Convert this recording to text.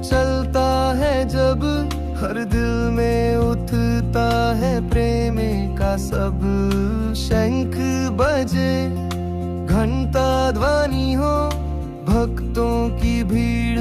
चलता है जब, हर दिल में उठता है प्रेम का सब। शंख बजे, घंटा ध्वनि हो, भक्तों की भीड़